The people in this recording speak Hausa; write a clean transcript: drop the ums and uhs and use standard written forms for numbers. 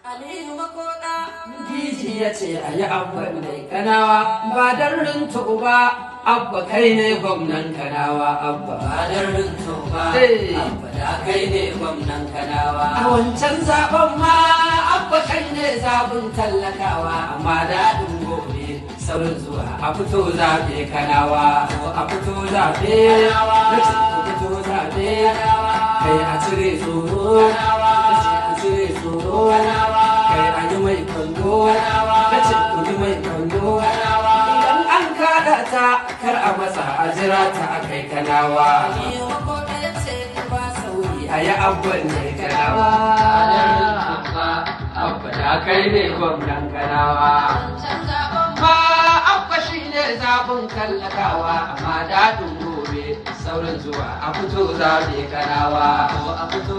Aliyu Makoda Diji ya ce a yi abban mai kanawa ba don rinto ba, abba kai ne gwamnan kanawa, abba ba don rinto ba, abba da kai ne gwamnan kanawa. A wancan zaben ma abba kai ne zabin tallakawa, amma daɗin gobe saurin zuwa a fito zaɓe kanawa, a fito zaɓe, a fito zaɓe, kai a cire tsoro, a cire tsoro, kai a yi mai kwando, na ce ku yi mai kwando, idan an kada ta kar a masa a jira ta a kai kanawa. A yi abban ne kanawa, abba da kai ne gwamnan kanawa. Ma abba shi ne zaɓin kallakawa, amma daɗin gobe saurin zuwa a fito zaɓe kanawa, a fito